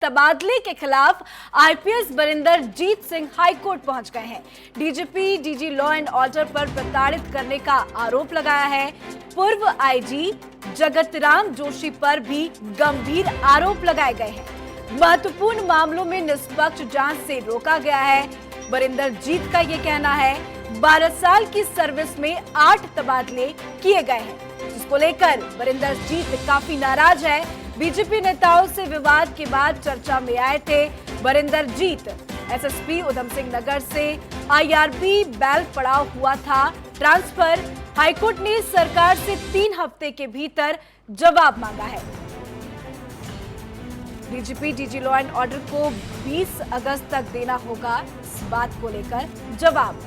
तबादले के खिलाफ आईपीएस बरिंदर जीत सिंह हाईकोर्ट पहुंच गए हैं। DGP DG law and order पर प्रताड़ित करने का आरोप लगाया है। पूर्व आईजी जगतराम जोशी पर भी गंभीर आरोप लगाए गए हैं। महत्वपूर्ण मामलों में निष्पक्ष जांच से रोका गया है। बरिंदर जीत का ये कहना है 12 साल की सर्विस में 8 तबादले किए गए हैं, जिसको लेकर बरिंदर जीत काफी नाराज है। बीजेपी नेताओं से विवाद के बाद चर्चा में आए थे बरिंदर जीत। एसएसपी उधम सिंह नगर से आईआरबी बैल पड़ाव हुआ था ट्रांसफर। हाईकोर्ट ने सरकार से 3 हफ्ते के भीतर जवाब मांगा है। DGP DG law and order को 20 अगस्त तक देना होगा इस बात को लेकर जवाब।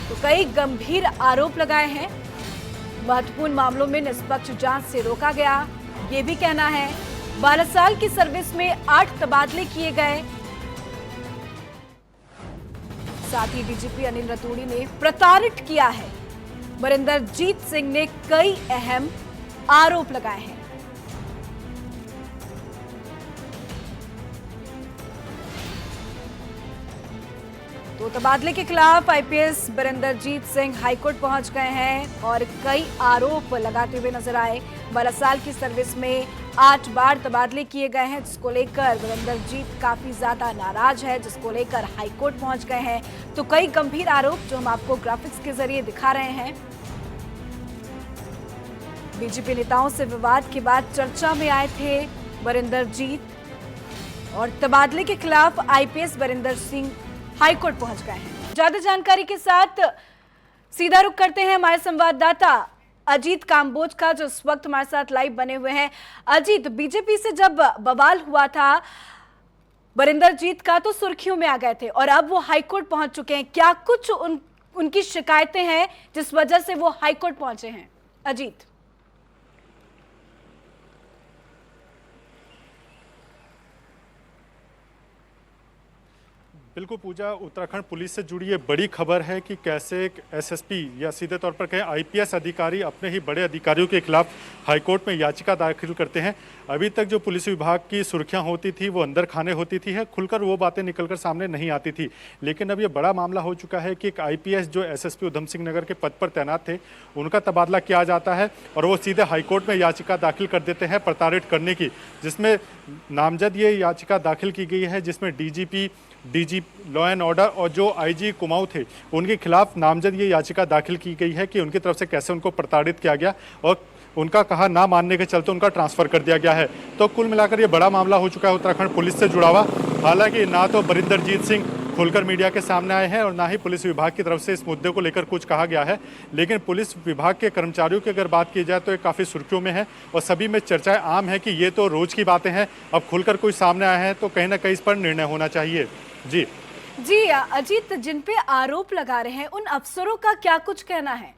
तो कई गंभीर आरोप लगाए हैं। महत्वपूर्ण मामलों में निष्पक्ष जांच से रोका गया, ये भी कहना है। 12 साल की सर्विस में 8 तबादले किए गए। साथ ही डीजीपी अनिल रतूड़ी ने प्रताड़ित किया है। बरिंदर जीत सिंह ने कई अहम आरोप लगाए हैं। तो तबादले के खिलाफ आईपीएस बरिंदर जीत सिंह हाईकोर्ट पहुंच गए हैं और कई आरोप लगाते हुए नजर आए। 12 साल की सर्विस में 8 बार तबादले किए गए हैं, जिसको लेकर बरिंदर जीत काफी ज्यादा नाराज है, जिसको लेकर हाईकोर्ट पहुंच गए हैं। तो कई गंभीर आरोप जो हम आपको ग्राफिक्स के जरिए दिखा रहे हैं। बीजेपी नेताओं से विवाद के बाद चर्चा में आए थे बरिंदर जीत और तबादले के खिलाफ आईपीएस बरिंदर सिंह हाईकोर्ट पहुंच गए हैं। ज्यादा जानकारी के साथ सीधा रुख करते हैं हमारे संवाददाता अजीत काम्बोज का, जो इस वक्त हमारे साथ लाइव बने हुए हैं। अजीत, बीजेपी से जब बवाल हुआ था बरिंदर जीत का तो सुर्खियों में आ गए थे और अब वो हाईकोर्ट पहुंच चुके हैं। क्या कुछ उनकी शिकायतें हैं जिस वजह से वो हाईकोर्ट पहुंचे हैं? अजीत। बिल्कुल पूजा, उत्तराखंड पुलिस से जुड़ी ये बड़ी खबर है कि कैसे एक एसएसपी या सीधे तौर पर कहें आईपीएस अधिकारी अपने ही बड़े अधिकारियों के खिलाफ हाईकोर्ट में याचिका दाखिल करते हैं। अभी तक जो पुलिस विभाग की सुर्खियां होती थी वो अंदर खाने होती थी, खुलकर वो बातें निकलकर सामने नहीं आती थी। लेकिन अब ये बड़ा मामला हो चुका है कि एक आईपीएस जो एसएसपी उधम सिंह नगर के पद पर तैनात थे, उनका तबादला किया जाता है और वो सीधे हाईकोर्ट में याचिका दाखिल कर देते हैं प्रताड़ित करने की, जिसमें नामजद ये याचिका दाखिल की गई है, जिसमें DGP DG law and order और जो आईजी कुमाऊं थे उनके खिलाफ नामजद ये याचिका दाखिल की गई है कि उनकी तरफ से कैसे उनको प्रताड़ित किया गया और उनका कहा ना मानने के चलते उनका ट्रांसफर कर दिया गया है। तो कुल मिलाकर ये बड़ा मामला हो चुका है उत्तराखंड पुलिस से जुड़ा हुआ। हालांकि ना तो बरिंदर जीत सिंह खुलकर मीडिया के सामने आए हैं और ना ही पुलिस विभाग की तरफ से इस मुद्दे को लेकर कुछ कहा गया है। लेकिन पुलिस विभाग के कर्मचारियों की अगर बात की जाए तो ये काफ़ी सुर्खियों में है और सभी में चर्चाएं आम है कि ये तो रोज़ की बातें हैं, अब खुलकर कोई सामने आए हैं तो कहीं ना कहीं इस पर निर्णय होना चाहिए। जी अजीत, जिन पे आरोप लगा रहे हैं उन अफसरों का क्या कुछ कहना है?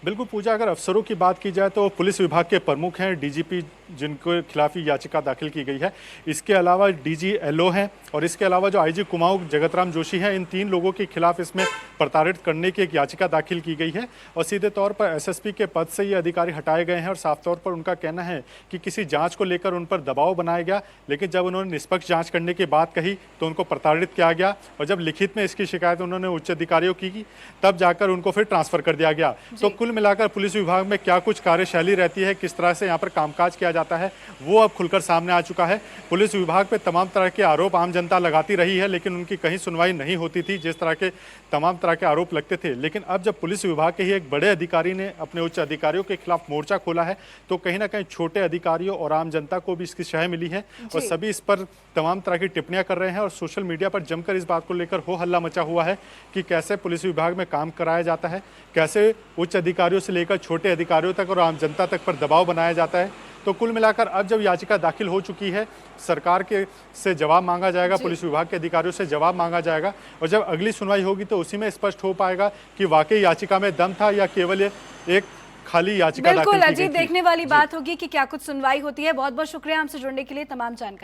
बिल्कुल पूजा, अगर अफसरों की बात की जाए तो पुलिस विभाग के प्रमुख हैं डीजीपी, जिनके खिलाफ ही याचिका दाखिल की गई है। इसके अलावा डीजी एलओ हैं और इसके अलावा जो आईजी कुमाऊं जगतराम जोशी हैं, इन 3 लोगों के खिलाफ इसमें प्रताड़ित करने की एक याचिका दाखिल की गई है और सीधे तौर पर एसएसपी के पद से ये अधिकारी हटाए गए हैं और साफ तौर पर उनका कहना है कि किसी जाँच को लेकर उन पर दबाव बनाया गया, लेकिन जब उन्होंने निष्पक्ष जाँच करने की बात कही तो उनको प्रताड़ित किया गया और जब लिखित में इसकी शिकायत उन्होंने उच्च अधिकारियों की तब जाकर उनको फिर ट्रांसफर कर दिया गया। तो कुल मिलाकर पुलिस विभाग में क्या कुछ कार्यशैली रहती है, किस तरह से यहाँ पर कामकाज किया जाता है, वो अब खुलकर सामने आ चुका है। पुलिस विभाग पे तमाम तरह के आरोप आम जनता लगाती रही है, लेकिन उनकी कहीं सुनवाई नहीं होती थी, जिस तरह के तमाम तरह के आरोप लगते थे। लेकिन अब जब पुलिस विभाग के ही एक बड़े अधिकारी ने अपने उच्च अधिकारियों के खिलाफ मोर्चा खोला है तो कहीं ना कहीं छोटे अधिकारियों और आम जनता को भी इसकी शह मिली है और सभी इस पर तमाम तरह की टिप्पणियां कर रहे हैं और सोशल मीडिया पर जमकर इस बात को लेकर हो हल्ला मचा हुआ है कि कैसे पुलिस विभाग में काम कराया जाता है, कैसे उच्च अधिकारियों से लेकर छोटे अधिकारियों तक और आम जनता तक पर दबाव बनाया जाता है। तो कुल मिलाकर अब जब याचिका दाखिल हो चुकी है, सरकार के से जवाब मांगा जाएगा, पुलिस विभाग के अधिकारियों से जवाब मांगा जाएगा और जब अगली सुनवाई होगी तो उसी में स्पष्ट हो पाएगा कि वाकई याचिका में दम था या केवल एक खाली याचिका दाखिल की गई थी। बिल्कुल अजीत, देखने वाली बात होगी कि क्या कुछ सुनवाई होती है। बहुत बहुत शुक्रिया हमसे जुड़ने के लिए, तमाम जानकारी।